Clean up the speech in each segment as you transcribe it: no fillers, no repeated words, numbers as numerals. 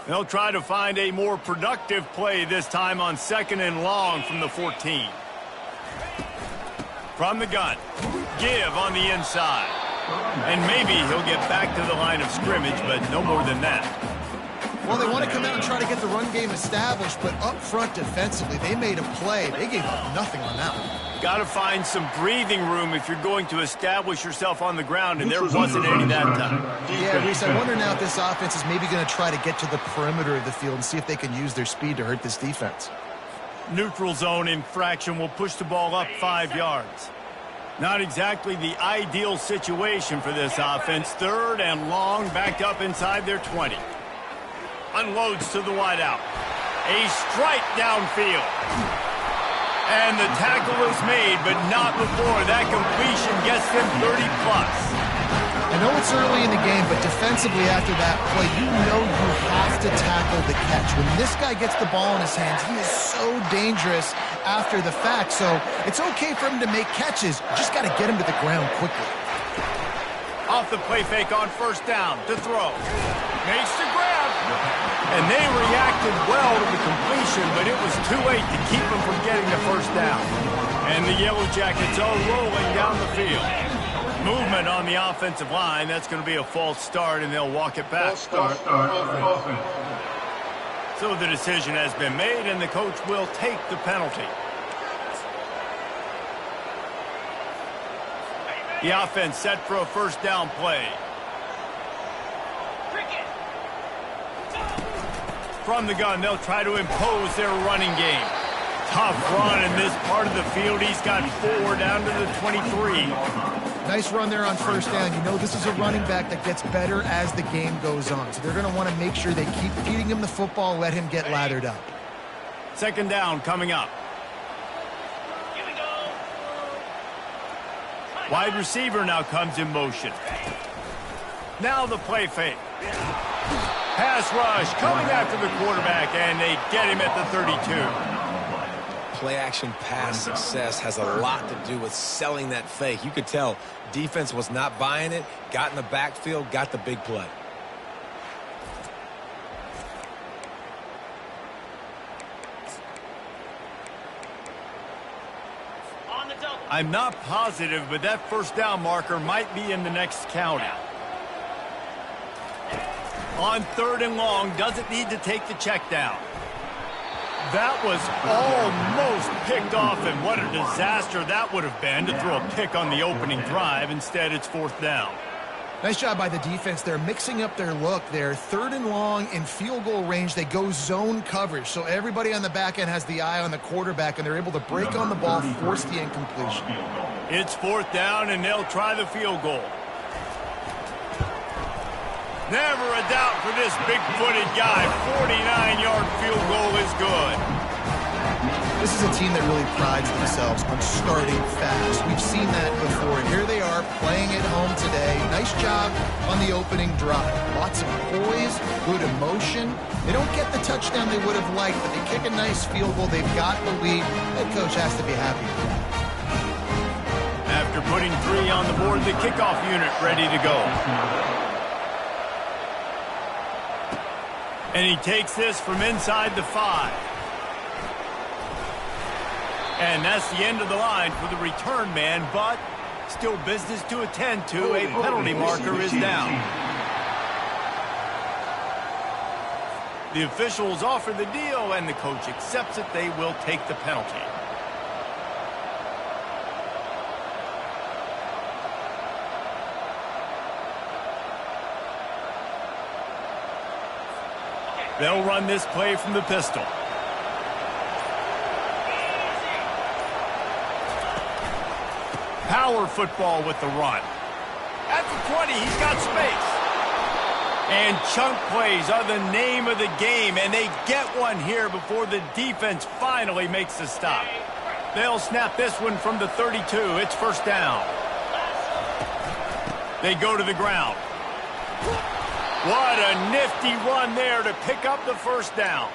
They'll try to find a more productive play this time on 2nd and long from the 14. From the gun, give on the inside. And maybe he'll get back to the line of scrimmage, but no more than that. Well, they want to come out and try to get the run game established, but up front defensively, they made a play. They gave up nothing on that one. Got to find some breathing room if you're going to establish yourself on the ground, and there wasn't any that time. Yeah, Reese, I wonder now if this offense is maybe going to try to get to the perimeter of the field and see if they can use their speed to hurt this defense. Neutral zone infraction will push the ball up 5 yards. Not exactly the ideal situation for this offense. 3rd and long, backed up inside their 20. Unloads to the wideout. A strike downfield. And the tackle is made, but not before that completion gets them 30+. I know it's early in the game, but defensively after that play, you know you have to tackle the catch. When this guy gets the ball in his hands, he is so dangerous after the fact. So it's okay for him to make catches. You just got to get him to the ground quickly. Off the play fake on 1st down to throw. Makes the grab. And they reacted well to the completion, but it was too late to keep them from getting the 1st down. And the Yellow Jackets are rolling down the field. Movement on the offensive line. That's going to be a false start, and they'll walk it back. False start. So the decision has been made, and the coach will take the penalty. The offense set for a 1st down play. From the gun, they'll try to impose their running game. Tough run in this part of the field. He's got 4 down to the 23. Nice run there on 1st down. You know this is a running back that gets better as the game goes on. So they're going to want to make sure they keep feeding him the football, let him get lathered up. 2nd down coming up. Here we go. Wide receiver now comes in motion. Now the play fake. Pass rush coming after the quarterback, and they get him at the 32. Play-action pass success has a lot to do with selling that fake. You could tell defense was not buying it, got in the backfield, got the big play. On the double. I'm not positive, but that 1st down marker might be in the next county. On 3rd and long, doesn't need to take the check down. That was almost picked off, and what a disaster that would have been to throw a pick on the opening drive. Instead, it's 4th down. Nice job by the defense. They're mixing up their look. They're 3rd and long in field goal range. They go zone coverage, so everybody on the back end has the eye on the quarterback, and they're able to break on the ball, force the incompletion. It's 4th down, and they'll try the field goal. Never a doubt for this big-footed guy. 49-yard field goal is good. This is a team that really prides themselves on starting fast. We've seen that before, and here they are playing at home today. Nice job on the opening drive. Lots of poise, good emotion. They don't get the touchdown they would have liked, but they kick a nice field goal. They've got the lead. Head coach has to be happy with that. After putting 3 on the board, the kickoff unit ready to go. And he takes this from inside the 5. And that's the end of the line for the return man, but still business to attend to. A penalty marker is down. The officials offer the deal, and the coach accepts it. They will take the penalty. They'll run this play from the pistol. Power football with the run. At the 20, he's got space. And chunk plays are the name of the game, and they get one here before the defense finally makes the stop. They'll snap this one from the 32. It's 1st down. They go to the ground. What a nifty run there to pick up the 1st down.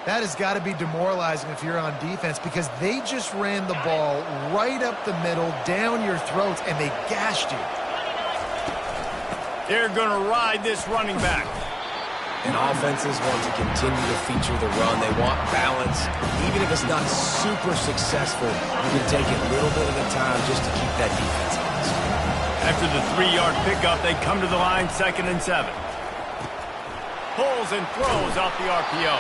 That has got to be demoralizing if you're on defense, because they just ran the ball right up the middle, down your throats, and they gashed you. They're going to ride this running back. And offenses want to continue to feature the run. They want balance. Even if it's not super successful, you can take it little bit at a time just to keep that defense honest. After the 3-yard pickup, they come to the line, 2nd and 7. Pulls and throws off the RPO.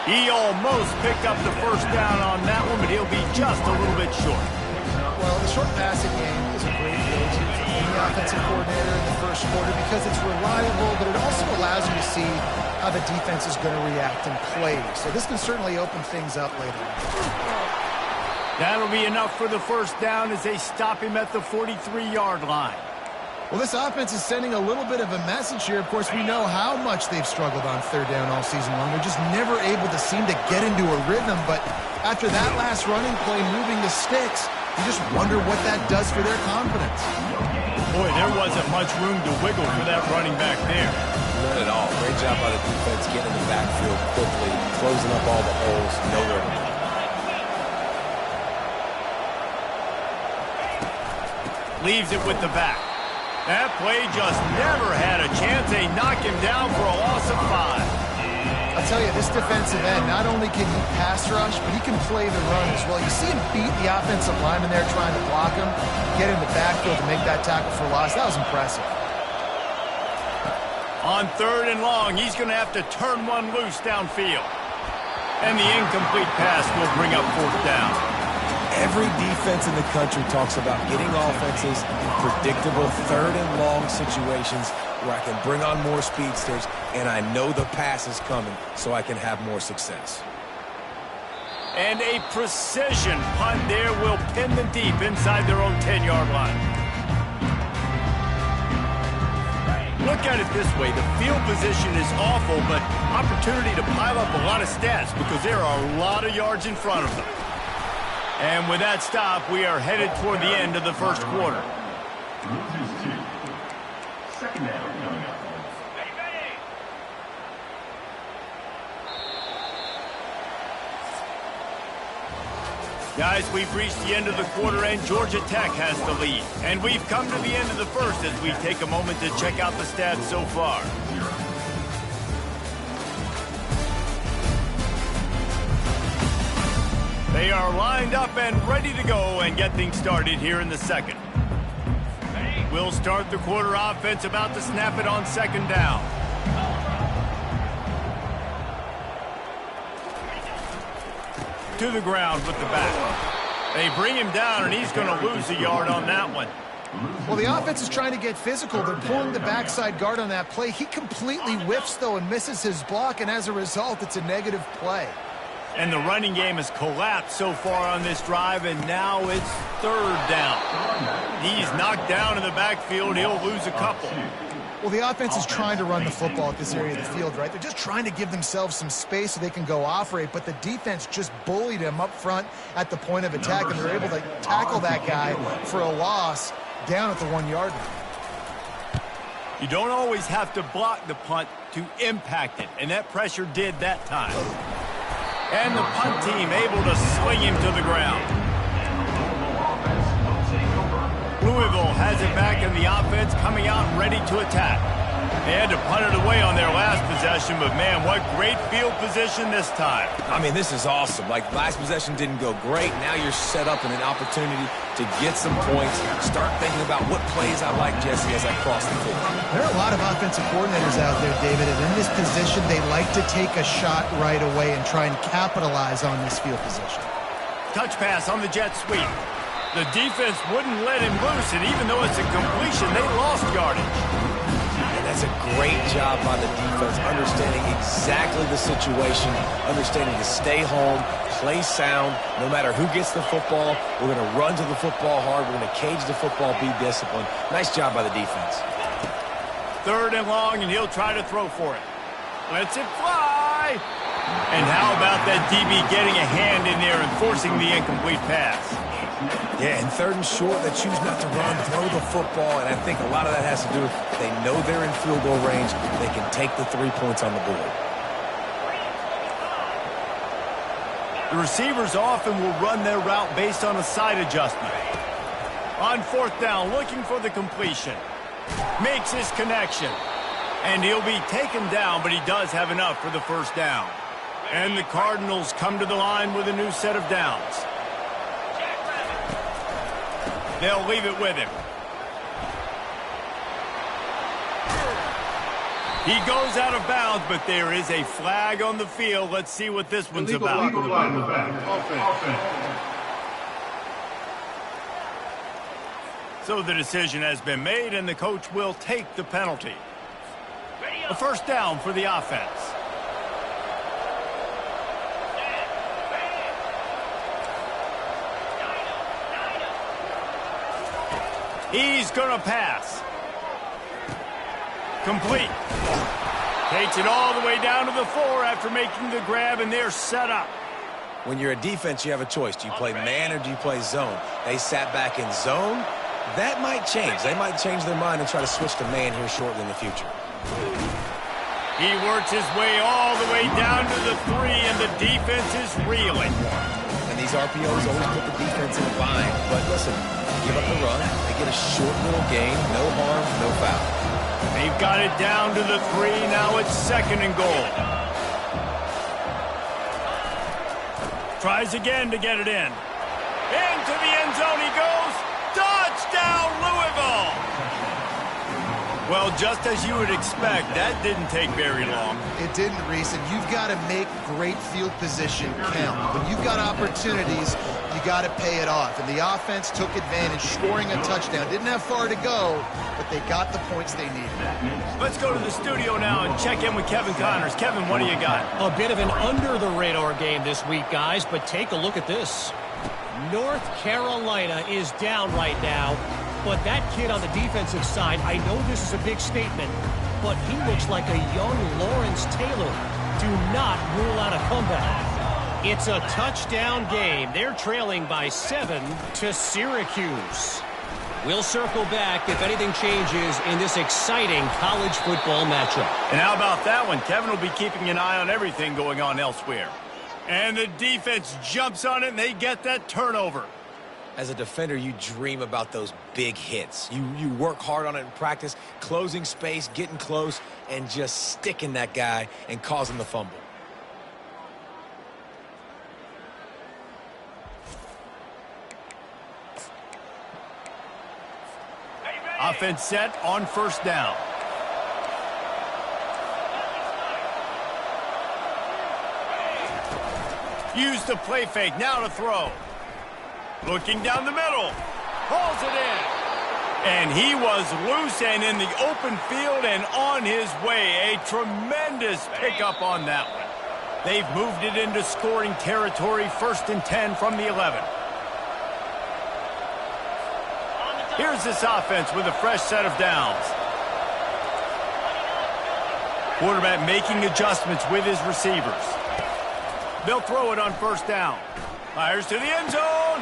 He almost picked up the first down on that one, but he'll be just a little bit short. Well, the short passing game is a great go-to for any offensive coordinator in the first quarter because it's reliable, but it also allows you to see how the defense is going to react and play. So this can certainly open things up later on. That'll be enough for the first down as they stop him at the 43-yard line. Well, this offense is sending a little bit of a message here. Of course, we know how much they've struggled on 3rd down all season long. They're just never able to seem to get into a rhythm. But after that last running play, moving the sticks, you just wonder what that does for their confidence. Boy, there wasn't much room to wiggle for that running back there. None at all. Great job by the defense getting in the backfield quickly, closing up all the holes, nowhere to go. Leaves it with the back. That play just never had a chance. They knock him down for a loss of 5. I'll tell you, this defensive end, not only can he pass rush, but he can play the run as well. You see him beat the offensive lineman there trying to block him, get in the backfield to make that tackle for loss. That was impressive. On 3rd and long, he's going to have to turn one loose downfield. And the incomplete pass will bring up 4th down. Every defense in the country talks about getting offenses in predictable 3rd and long situations where I can bring on more speedsters and I know the pass is coming so I can have more success. And a precision punt there will pin them deep inside their own 10-yard line. Look at it this way. The field position is awful, but opportunity to pile up a lot of stats because there are a lot of yards in front of them. And with that stop, we are headed toward the end of the first quarter. Guys, we've reached the end of the quarter, and Georgia Tech has the lead. And we've come to the end of the first as we take a moment to check out the stats so far. They are lined up and ready to go and get things started here in the second. We'll start the quarter offense about to snap it on 2nd down. To the ground with the back. They bring him down, and he's going to lose a yard on that one. Well, the offense is trying to get physical. They're pulling the backside guard on that play. He completely whiffs, though, and misses his block, and as a result, it's a negative play. And the running game has collapsed so far on this drive, and now it's 3rd down. He's knocked down in the backfield. He'll lose a couple. Well, the offense is trying to run the football at this area of the field, right? They're just trying to give themselves some space so they can go operate, but the defense just bullied him up front at the point of attack, and they're able to tackle that guy for a loss down at the 1-yard line. You don't always have to block the punt to impact it, and that pressure did that time. And the punt team able to sling him to the ground. Louisville has it back in the offense, coming out ready to attack. They had to punt it away on their last possession, but man, what great field position this time. I mean, this is awesome. Like, last possession didn't go great. Now you're set up in an opportunity to get some points. Start thinking about what plays I like, Jesse, as I cross the field. There are a lot of offensive coordinators out there, David, and in this position, they like to take a shot right away and try and capitalize on this field position. Touch pass on the jet sweep. The defense wouldn't let him loose, and even though it's a completion, they lost yardage. And that's a great job by the defense, understanding exactly the situation, understanding to stay home, play sound. No matter who gets the football, we're going to run to the football hard. We're going to cage the football, be disciplined. Nice job by the defense. 3rd and long, and he'll try to throw for it. Lets it fly. And how about that DB getting a hand in there and forcing the incomplete pass? Yeah, and 3rd and short, they choose not to run, throw the football, and I think a lot of that has to do with they know they're in field goal range. They can take the 3 points on the board. The receivers often will run their route based on a side adjustment. On 4th down, looking for the completion. Makes his connection. And he'll be taken down, but he does have enough for the first down. And the Cardinals come to the line with a new set of downs. They'll leave it with him. He goes out of bounds, but there is a flag on the field. Let's see what this one's about. So the decision has been made, and the coach will take the penalty. A first down for the offense. He's going to pass. Complete. Takes it all the way down to the 4 after making the grab, and they're set up. When you're a defense, you have a choice. Do you play man or do you play zone? They sat back in zone. That might change. They might change their mind and try to switch to man here shortly in the future. He works his way all the way down to the 3, and the defense is reeling. And these RPOs always put the defense in a bind. But listen, give up the run. They get a short little gain. No harm, no foul. They've got it down to the 3. Now it's 2nd and goal. Tries again to get it in. Into the end zone he goes. Touchdown, Louisville! Well, just as you would expect, that didn't take very long. It didn't, Reese, and you've got to make great field position count. When you've got opportunities, you got to pay it off. And the offense took advantage, scoring a touchdown. Didn't have far to go, but they got the points they needed. Let's go to the studio now and check in with Kevin Connors. Kevin, what do you got? A bit of an under-the-radar game this week, guys, but take a look at this. North Carolina is down right now, but that kid on the defensive side, I know this is a big statement, but he looks like a young Lawrence Taylor. Do not rule out a comeback. It's a touchdown game. They're trailing by 7 to Syracuse. We'll circle back if anything changes in this exciting college football matchup. And how about that one? Kevin will be keeping an eye on everything going on elsewhere. And the defense jumps on it, and they get that turnover. As a defender, you dream about those big hits. You work hard on it in practice, closing space, getting close, and just sticking that guy and causing the fumble. Offense set on first down. Use the play fake, now to throw. Looking down the middle. Hauls it in. And he was loose and in the open field and on his way. A tremendous pickup on that one. They've moved it into scoring territory, 1st and 10 from the 11. Here's this offense with a fresh set of downs. Quarterback making adjustments with his receivers. They'll throw it on first down. Fires to the end zone.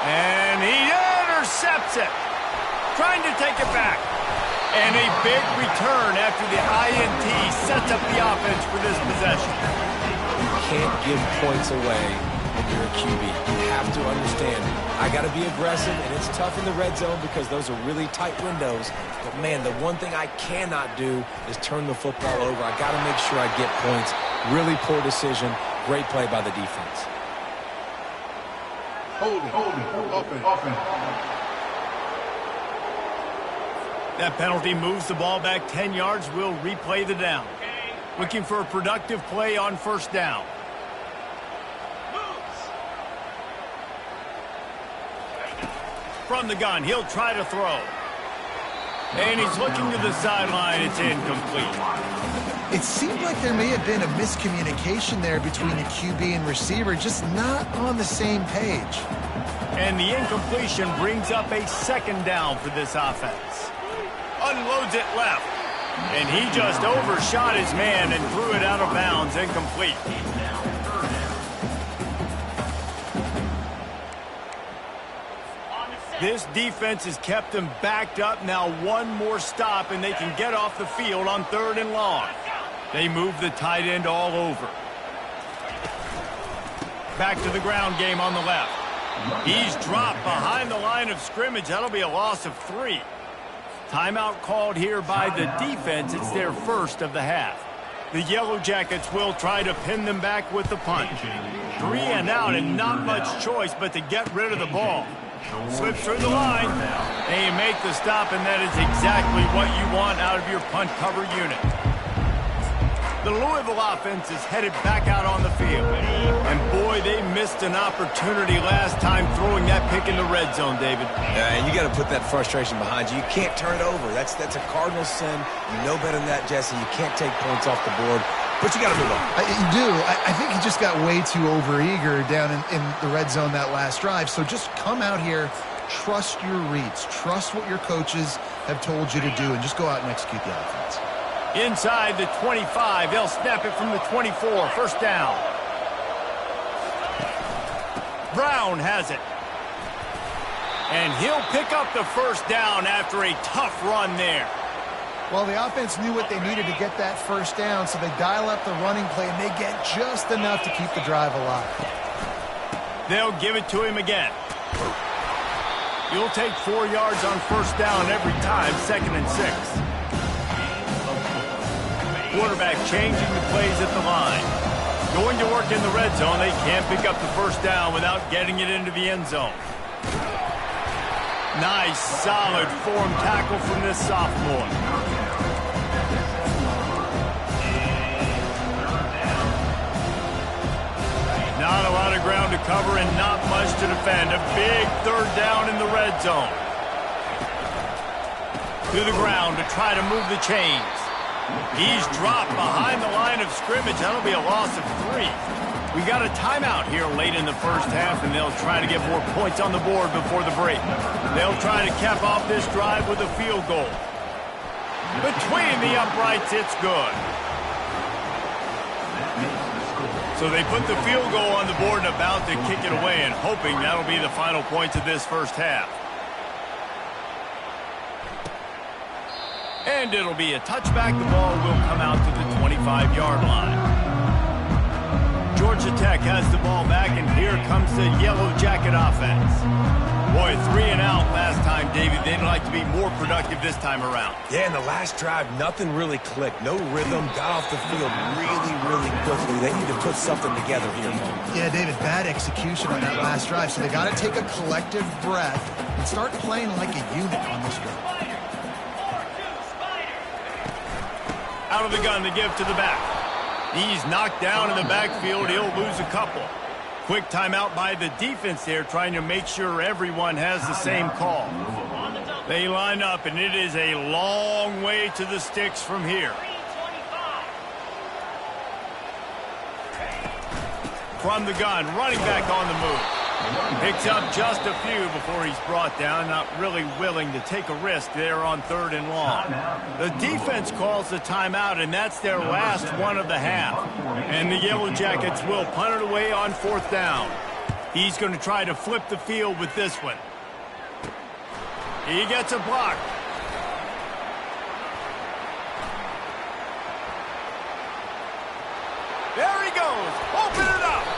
And he intercepts it. Trying to take it back. And a big return after the INT sets up the offense for this possession. You can't give points away when you're a QB. You have to understand, I got to be aggressive, and it's tough in the red zone because those are really tight windows. But, man, the one thing I cannot do is turn the football over. I got to make sure I get points. Really poor decision. Great play by the defense. Hold it. Open. That penalty moves the ball back 10 yards. We'll replay the down. Looking for a productive play on first down. From the gun, he'll try to throw. And he's looking to the sideline. It's incomplete. It seemed like there may have been a miscommunication there between the QB and receiver, just not on the same page. And the incompletion brings up a 2nd down for this offense. Unloads it left. And he just overshot his man and threw it out of bounds, incomplete. This defense has kept them backed up. Now one more stop, and they can get off the field on 3rd and long. They move the tight end all over. Back to the ground game on the left. He's dropped behind the line of scrimmage. That'll be a loss of 3. Timeout called here by the defense. It's their first of the half. The Yellow Jackets will try to pin them back with the punt. 3 and out and not much choice but to get rid of the ball. Slips through the line. And you make the stop, and that is exactly what you want out of your punt cover unit. The Louisville offense is headed back out on the field. And boy, they missed an opportunity last time throwing that pick in the red zone, David. Yeah, and you got to put that frustration behind you. You can't turn it over. That's a cardinal sin. You know better than that, Jesse. You can't take points off the board. But you got to move on. You do. I think he just got way too overeager down in the red zone that last drive. So just come out here, trust your reads, trust what your coaches have told you to do, and just go out and execute the offense. Inside the 25, they'll snap it from the 24. First down. Brown has it. And he'll pick up the first down after a tough run there. Well, the offense knew what they needed to get that first down, so they dial up the running play, and they get just enough to keep the drive alive. They'll give it to him again. You'll take 4 yards on first down every time, 2nd and 6. Quarterback changing the plays at the line. Going to work in the red zone. They can't pick up the first down without getting it into the end zone. Nice, solid form tackle from this sophomore. Not a lot of ground to cover and not much to defend. A big third down in the red zone. To the ground to try to move the chains. He's dropped behind the line of scrimmage. That'll be a loss of 3. We got a timeout here late in the first half, and they'll try to get more points on the board before the break. They'll try to cap off this drive with a field goal. Between the uprights, it's good. So they put the field goal on the board and about to kick it away, and hoping that'll be the final points of this first half. And it'll be a touchback. The ball will come out to the 25-yard line. Georgia Tech has the ball back, and here comes the Yellow Jacket offense. Boy, 3 and out last time, David. They'd like to be more productive this time around. Yeah, in the last drive, nothing really clicked. No rhythm. Got off the field really, really quickly. They need to put something together here. Yeah, David, bad execution on that last drive. So they got to take a collective breath and start playing like a unit on this drive. Out of the gun to give to the back. He's knocked down in the backfield. He'll lose a couple. Quick timeout by the defense there, trying to make sure everyone has the same call. They line up, and it is a long way to the sticks from here. From the gun, running back on the move. Picks up just a few before he's brought down. Not really willing to take a risk there on 3rd and long. The defense calls the timeout, and that's their last one of the half. And the Yellow Jackets will punt it away on 4th down. He's going to try to flip the field with this one. He gets a block. There he goes. Open it up.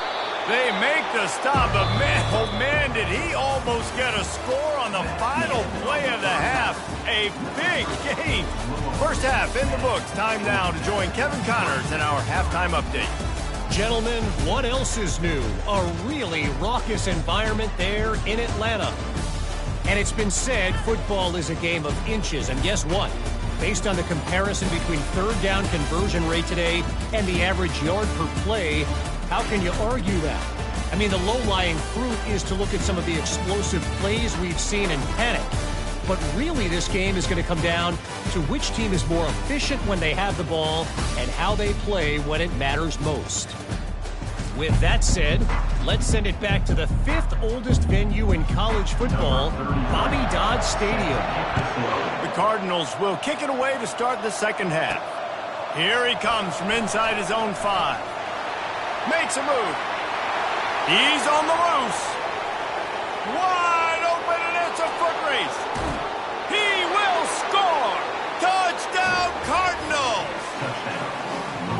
They make the stop, but man, oh man, did he almost get a score on the final play of the half. A big game. First half in the books. Time now to join Kevin Connors in our halftime update. Gentlemen, what else is new? A really raucous environment there in Atlanta. And it's been said football is a game of inches, and guess what? Based on the comparison between 3rd down conversion rate today and the average yard per play, how can you argue that? I mean, the low-lying fruit is to look at some of the explosive plays we've seen and panic. But really, this game is going to come down to which team is more efficient when they have the ball and how they play when it matters most. With that said, let's send it back to the 5th oldest venue in college football, Bobby Dodd Stadium. The Cardinals will kick it away to start the second half. Here he comes from inside his own 5. Makes a move. He's on the loose. Wide open, and it's a foot race. He will score. Touchdown, Cardinals.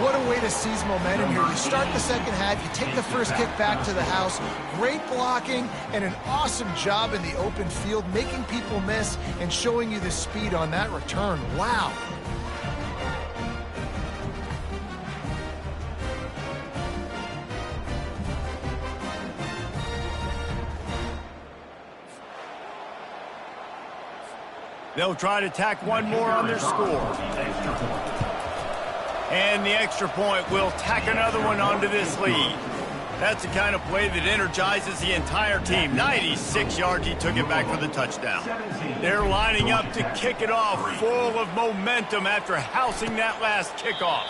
What a way to seize momentum here. You start the second half, you take the first kick back to the house. Great blocking and an awesome job in the open field, making people miss and showing you the speed on that return. Wow. They'll try to tack one more on their score. And the extra point will tack another one onto this lead. That's the kind of play that energizes the entire team. 96 yards, he took it back for the touchdown. They're lining up to kick it off, full of momentum after housing that last kickoff.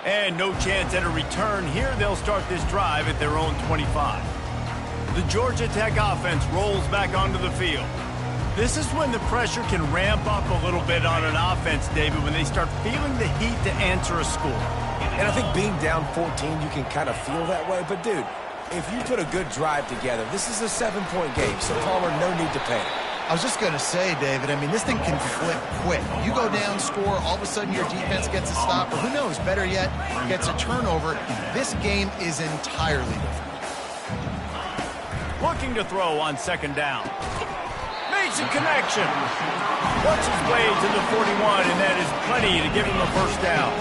And no chance at a return here. They'll start this drive at their own 25. The Georgia Tech offense rolls back onto the field. This is when the pressure can ramp up a little bit on an offense, David, when they start feeling the heat to answer a score. And I think being down 14, you can kind of feel that way. But, dude, if you put a good drive together, this is a 7-point game, so Palmer, no need to panic. I was just going to say, David, I mean, this thing can flip quick. You go down, score, all of a sudden your defense gets a stop, or who knows, better yet, gets a turnover. This game is entirely different. Looking to throw on second down. Makes a connection. Works his way to the 41, and that is plenty to give him a first down.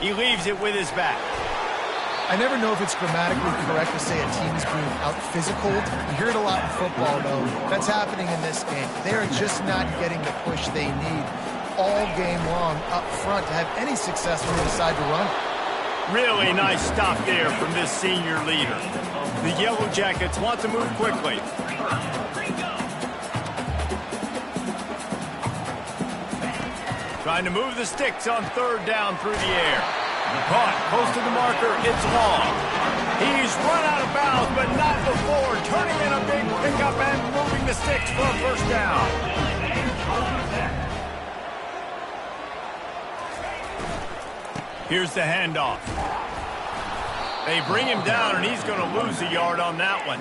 He leaves it with his back. I never know if it's grammatically correct to say a team is being out-physicaled. You hear it a lot in football, though. That's happening in this game. They're just not getting the push they need all game long up front to have any success when they decide to run. Really nice stop there from this senior leader. The Yellow Jackets want to move quickly. Trying to move the sticks on third down through the air. Caught close to the marker. It's long. He's run out of bounds, but not before turning in a big pickup and moving the sticks for a first down. Here's the handoff. They bring him down, and he's going to lose a yard on that one.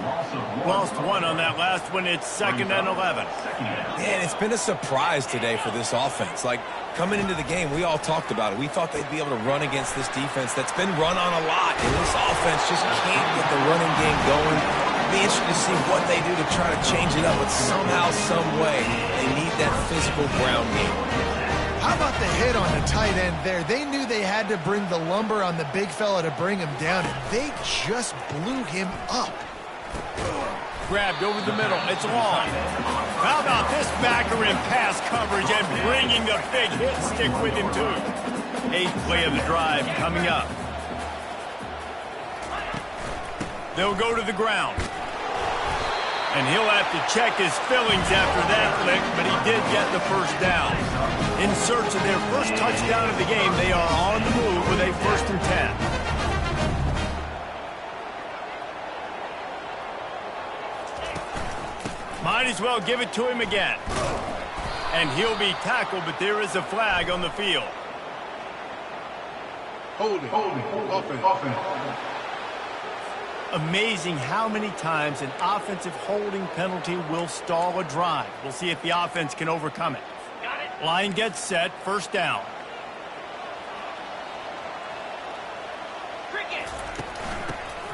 Lost one on that last one. It's 2nd and 11. Man, it's been a surprise today for this offense. Like, coming into the game, we all talked about it. We thought they'd be able to run against this defense that's been run on a lot, and this offense just can't get the running game going. It'll be interesting to see what they do to try to change it up, but somehow, some way, they need that physical ground game. How about the hit on the tight end there? They knew they had to bring the lumber on the big fella to bring him down, and they just blew him up. Grabbed over the middle. It's long. How about this backer in pass coverage and bringing the big hit stick with him, too? 8th play of the drive coming up. They'll go to the ground. And he'll have to check his fillings after that lick, but he did get the first down. In search of their first touchdown of the game, they are on the move with a 1st and 10. Might as well give it to him again. And he'll be tackled, but there is a flag on the field. Holding, offense. Amazing how many times an offensive holding penalty will stall a drive. We'll see if the offense can overcome it. Line gets set, first down.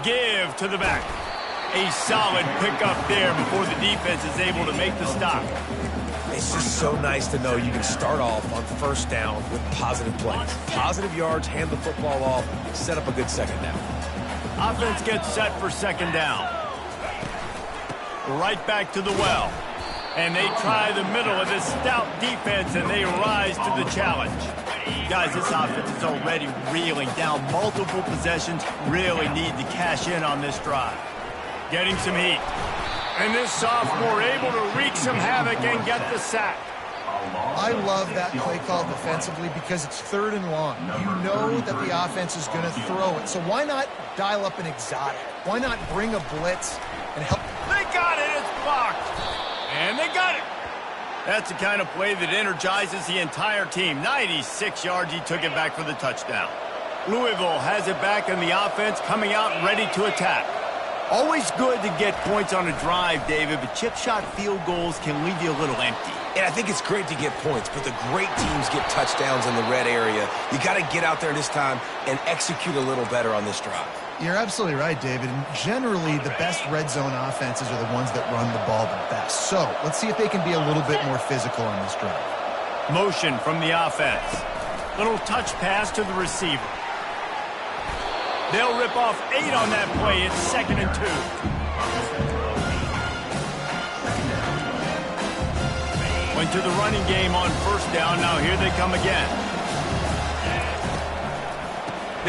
Give to the back. A solid pickup there before the defense is able to make the stop. It's just so nice to know you can start off on first down with positive plays. Positive yards, hand the football off, set up a good second down. Offense gets set for second down. Right back to the well. And they try the middle of this stout defense, and they rise to the challenge. Guys, this offense is already reeling down multiple possessions. Really need to cash in on this drive. Getting some heat. And this sophomore able to wreak some havoc and get the sack. I love that play call defensively because it's 3rd and long. You know that the offense is going to throw it. So why not dial up an exotic? Why not bring a blitz and help? They got it. It's blocked. And they got it. That's the kind of play that energizes the entire team. 96 yards. He took it back for the touchdown. Louisville has it back in the offense, coming out ready to attack. Always good to get points on a drive, David, but chip shot field goals can leave you a little empty. And I think it's great to get points, but the great teams get touchdowns in the red area. You got to get out there this time and execute a little better on this drive. You're absolutely right, David. And generally, the best red zone offenses are the ones that run the ball the best. So let's see if they can be a little bit more physical on this drive. Motion from the offense. Little touch pass to the receiver. They'll rip off 8 on that play. It's 2nd and 2. Went to the running game on 1st down. Now here they come again.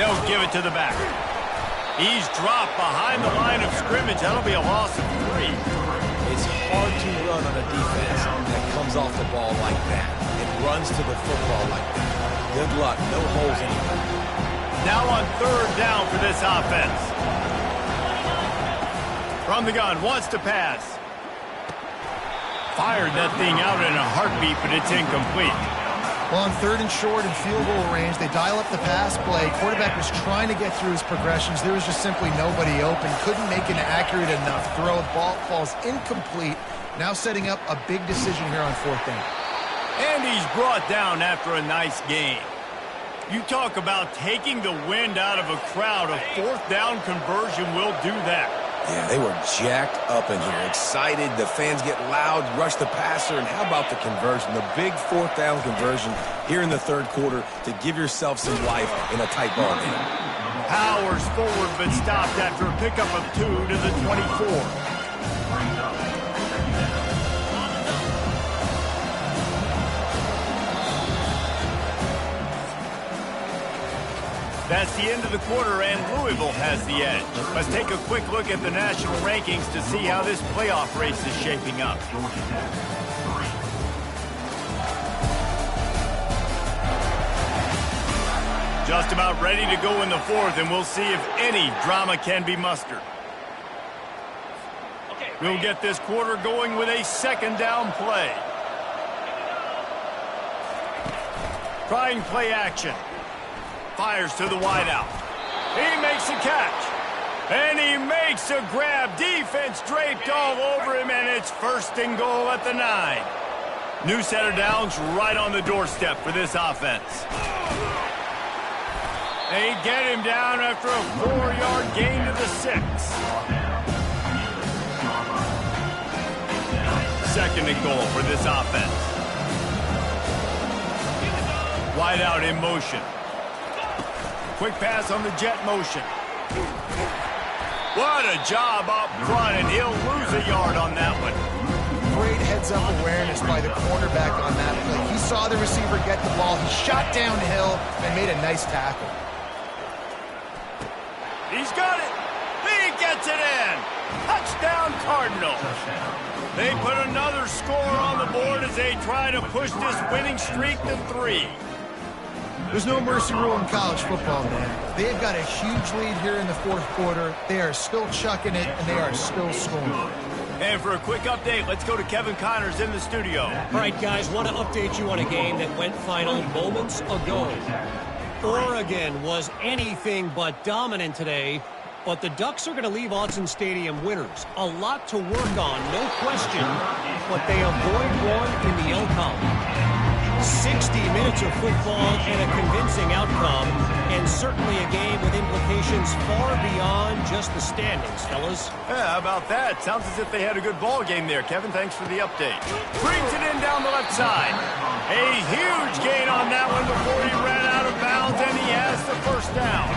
They'll give it to the back. He's dropped behind the line of scrimmage. That'll be a loss of 3. It's hard to run on a defense that comes off the ball like that. It runs to the football like that. Good luck. No holes anywhere. Now on 3rd down for this offense. From the gun, wants to pass. Fired that thing out in a heartbeat, but it's incomplete. Well, on 3rd and short and field goal range, they dial up the pass play. Quarterback was trying to get through his progressions. There was just simply nobody open. Couldn't make an accurate enough throw. The ball falls incomplete. Now setting up a big decision here on 4th down. And he's brought down after a nice game. You talk about taking the wind out of a crowd. A 4th down conversion will do that. Yeah, they were jacked up in here, excited. The fans get loud, rush the passer, and how about the conversion? The big 4th down conversion here in the 3rd quarter to give yourself some life in a tight ball game. Powers forward, but stopped after a pickup of 2 to the 24. That's the end of the quarter, and Louisville has the edge. Let's take a quick look at the national rankings to see how this playoff race is shaping up. Just about ready to go in the 4th, and we'll see if any drama can be mustered. We'll get this quarter going with a 2nd down play. Trying play action. Fires to the wideout. He makes a catch. And he makes a grab. Defense draped all over him, and it's 1st and goal at the 9. New set of downs right on the doorstep for this offense. They get him down after a 4-yard gain to the 6. 2nd and goal for this offense. Wideout in motion. Quick pass on the jet motion. What a job up front, and he'll lose a yard on that one. Great heads-up awareness by the cornerback on that play. He saw the receiver get the ball. He shot downhill and made a nice tackle. He's got it. He gets it in. Touchdown, Cardinals. They put another score on the board as they try to push this winning streak to 3. There's no mercy rule in college football, man. They've got a huge lead here in the 4th quarter. They are still chucking it, and they are still scoring. And for a quick update, let's go to Kevin Connors in the studio. All right, guys, want to update you on a game that went final moments ago. Oregon was anything but dominant today, but the Ducks are going to leave Autzen Stadium winners. A lot to work on, no question, but they avoid one in the L column. 60 minutes of football and a convincing outcome, and certainly a game with implications far beyond just the standings, fellas. Yeah, how about that? Sounds as if they had a good ball game there. Kevin, thanks for the update. Brings it in down the left side. A huge gain on that one before he ran out of bounds, and he has the 1st down.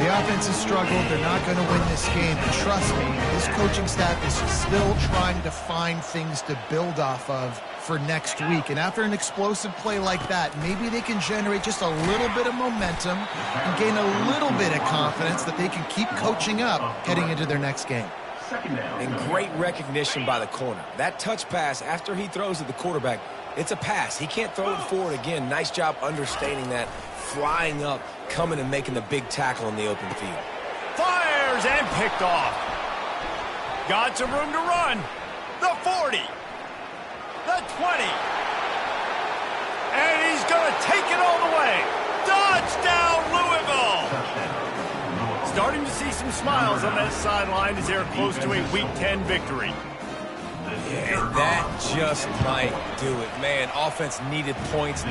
The offense has struggled. They're not going to win this game. And trust me, this coaching staff is still trying to find things to build off of for next week. And after an explosive play like that, maybe they can generate just a little bit of momentum and gain a little bit of confidence that they can keep coaching up heading into their next game. And great recognition by the corner. That touch pass after he throws at the quarterback, it's a pass. He can't throw it forward again. Nice job understanding that, flying up, coming and making the big tackle in the open field. Fires and picked off. Got some room to run. The 40. The 20. And he's going to take it all the way. Touchdown, Louisville. Starting to see some smiles on that sideline as they're close to a Week 10 victory. Yeah, and that just might do it. Man, offense needed points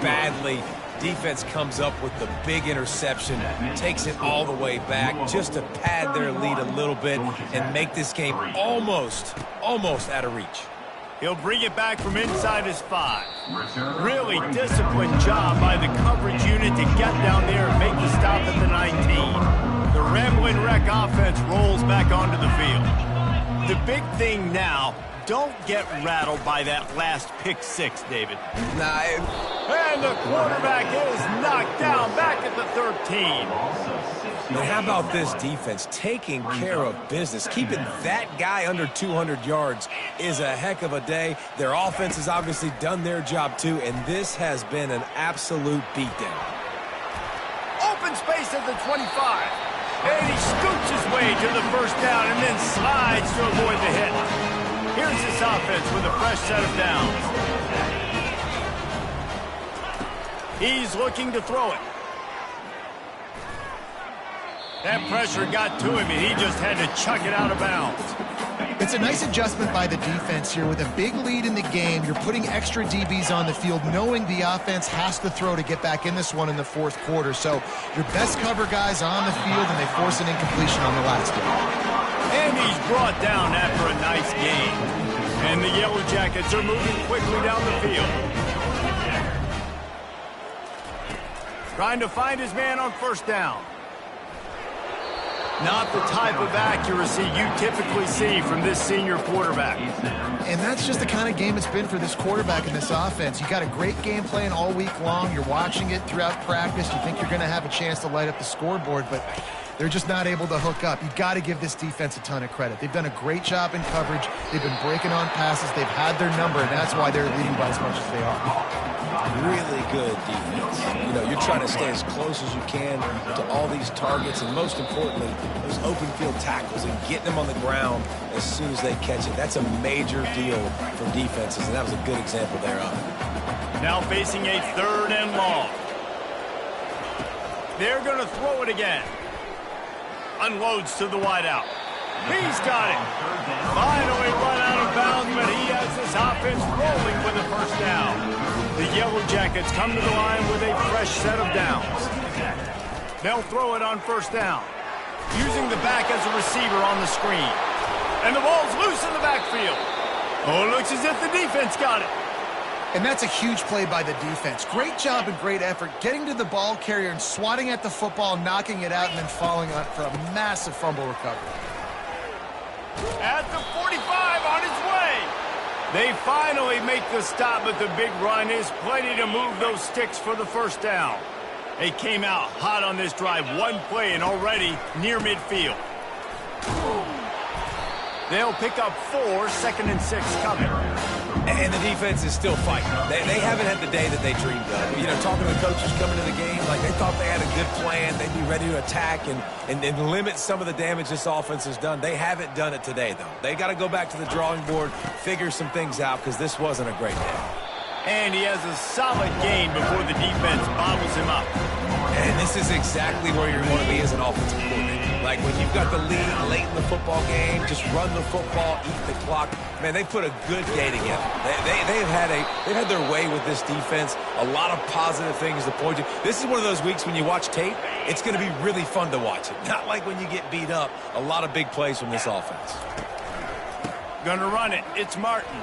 badly. Defense comes up with the big interception, takes it all the way back just to pad their lead a little bit and make this game almost out of reach. He'll bring it back from inside his 5. Really disciplined job by the coverage unit to get down there and make the stop at the 19. The Ramblin' Wreck offense rolls back onto the field. The big thing now, don't get rattled by that last pick 6, David. And the quarterback is knocked down back at the 13. But how about this defense taking care of business? Keeping that guy under 200 yards is a heck of a day. Their offense has obviously done their job too, and this has been an absolute beatdown. Open space at the 25. And he scoots his way to the first down and then slides to avoid the hit. Here's this offense with a fresh set of downs. He's looking to throw it. That pressure got to him, and he just had to chuck it out of bounds. It's a nice adjustment by the defense here. With a big lead in the game, you're putting extra DBs on the field, knowing the offense has to throw to get back in this one in the fourth quarter. So your best cover guys on the field, and they force an incompletion on the last one. And he's brought down after a nice game. And the Yellow Jackets are moving quickly down the field. Trying to find his man on first down. Not the type of accuracy you typically see from this senior quarterback. And that's just the kind of game it's been for this quarterback in this offense. You got a great game plan all week long. You're watching it throughout practice. You think you're going to have a chance to light up the scoreboard, but they're just not able to hook up. You've got to give this defense a ton of credit. They've done a great job in coverage. They've been breaking on passes. They've had their number, and that's why they're leading by as much as they are. Really good defense. You know, you're trying to stay as close as you can to all these targets, and most importantly, those open field tackles and getting them on the ground as soon as they catch it. That's a major deal for defenses, and that was a good example thereof. Now facing a 3rd and long. They're going to throw it again. Unloads to the wideout. He's got it. Finally run out of bounds, but he has this offense rolling with a first down. The Yellow Jackets come to the line with a fresh set of downs. They'll throw it on first down, using the back as a receiver on the screen. And the ball's loose in the backfield. Oh, it looks as if the defense got it. And that's a huge play by the defense. Great job and great effort getting to the ball carrier and swatting at the football, knocking it out, and then falling on for a massive fumble recovery. At the 45, on his way. They finally make the stop, but the big run is plenty to move those sticks for the first down. They came out hot on this drive. One play and already near midfield. They'll pick up 4, 2nd and 6 coming. And the defense is still fighting. They haven't had the day that they dreamed of. You know, talking to the coaches coming to the game, like they thought they had a good plan. They'd be ready to attack and limit some of the damage this offense has done. They haven't done it today, though. They got to go back to the drawing board, figure some things out, because this wasn't a great day. And he has a solid gain before the defense bottles him up. And this is exactly where you want to be as an offensive coordinator. Like when you've got the lead late in the football game, just run the football, eat the clock. Man, they put a good day together. They've had their way with this defense. A lot of positive things to point to. This is one of those weeks when you watch tape, it's going to be really fun to watch it. Not like when you get beat up. A lot of big plays from this offense. Gonna run it. It's Martin.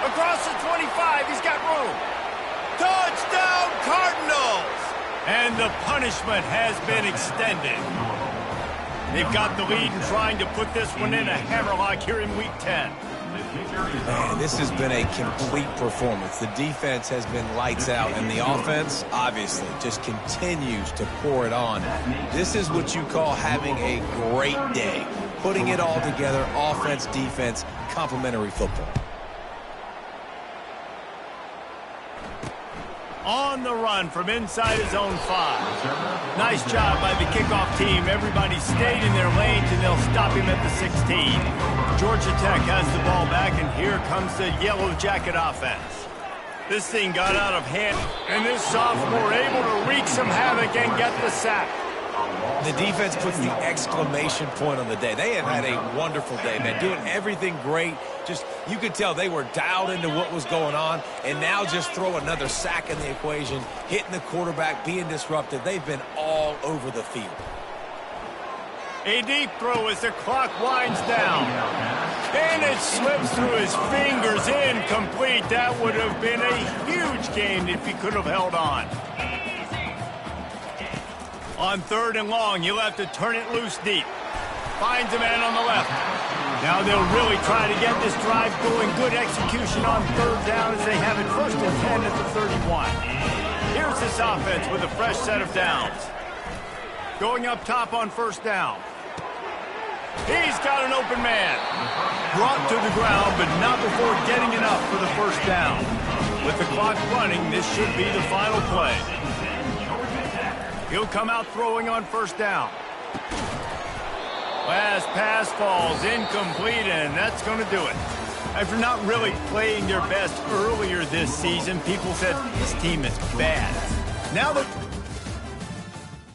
Across the 25, he's got room. Touchdown, Cardinals! And the punishment has been extended. They've got the lead and trying to put this one in a hammerlock here in Week 10. Man, this has been a complete performance. The defense has been lights out, and the offense, obviously, just continues to pour it on. This is what you call having a great day. Putting it all together, offense, defense, complementary football. On the run from inside his own 5. Nice job by the kickoff team. Everybody stayed in their lanes, and they'll stop him at the 16. Georgia Tech has the ball back, and here comes the Yellow Jacket offense. This thing got out of hand, and this sophomore able to wreak some havoc and get the sack. The defense puts the exclamation point on the day. They have had a wonderful day, man. Doing everything great. Just, you could tell they were dialed into what was going on. And now just throw another sack in the equation, hitting the quarterback, being disruptive. They've been all over the field. A deep throw as the clock winds down. And it slips through his fingers, incomplete. That would have been a huge gain if he could have held on. On 3rd and long, you'll have to turn it loose deep. Finds a man on the left. Now they'll really try to get this drive going. Good execution on 3rd down as they have it 1st and 10 at the 31. Here's this offense with a fresh set of downs. Going up top on 1st down. He's got an open man. Brought to the ground, but not before getting enough for the 1st down. With the clock running, this should be the final play. He'll come out throwing on 1st down. Last pass falls incomplete, and that's going to do it. After not really playing their best earlier this season, people said this team is bad. Now that